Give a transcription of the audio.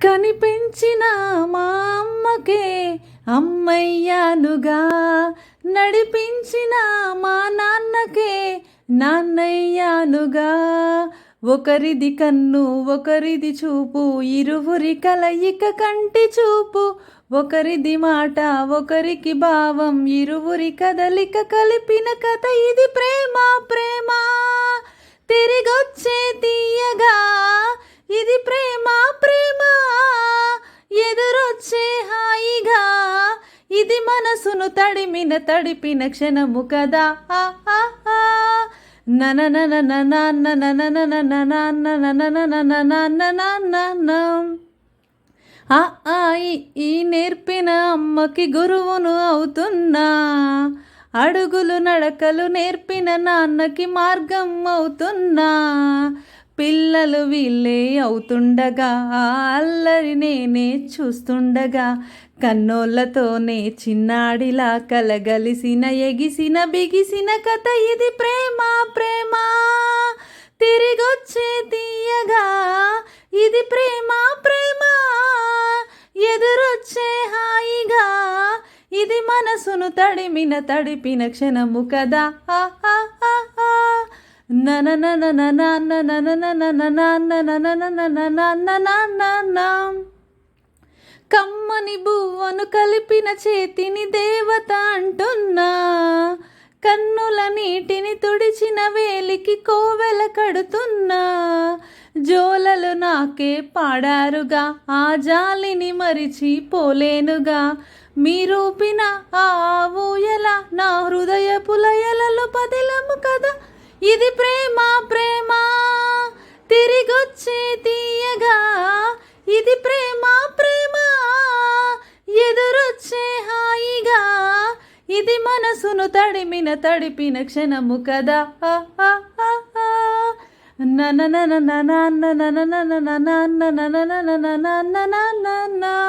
కనిపించిన మా అమ్మకే అమ్మయ్యానుగా, నడిపించిన మా నాన్నకే నాన్నయ్యానుగా. ఒకరిది కన్ను ఒకరిది చూపు, ఇరువురి కలయిక కంటి చూపు. ఒకరిది మాట ఒకరికి భావం, ఇరువురి కదలిక కలిపిన కథ ఇది ప్రేమ. ప్రేమ తిరిగొచ్చే తీయగా, ఇది ప్రేమ. ప్రేమ ఎదురొచ్చే హాయిగా, ఇది మనసును తడిపిన క్షణము కదా. ఈ నేర్పిన అమ్మకి గురువును అవుతున్నా, అడుగులు నడకలు నేర్పిన నాన్నకి మార్గం అవుతున్నా. పిల్లలు వీళ్ళే అవుతుండగా, అల్లరి నేనే చూస్తుండగా, కన్నోళ్ళతోనే చిన్నాడిలా కలగలిసిన ఎగిసిన బిగిసిన కథ ఇది ప్రేమ. ప్రేమ తిరిగొచ్చే తీయగా, ఇది ప్రేమ. ప్రేమ ఎదురొచ్చే హాయిగా, ఇది మనసును తడిపిన క్షణము కదా. కమ్మని బువ్వను కలిపిన చేతిని దేవత అంటున్నా, కన్నుల నీటిని తుడిచిన వేలికి కోవెల కడుతున్నా. జోలలు నాకే పాడారుగా, ఆ జాలిని మరిచి పోలేనుగా. మీరూపిన ఆ ఊయల నా హృదయపు లయలలో పదిలము కదా. ఇది ప్రేమ. ప్రేమ తిరిగొచ్చే తీయగా, ఇది ప్రేమ. ప్రేమ ఎదురొచ్చే హాయిగా, ఇది మనసును తడిపిన క్షణము కదా. నా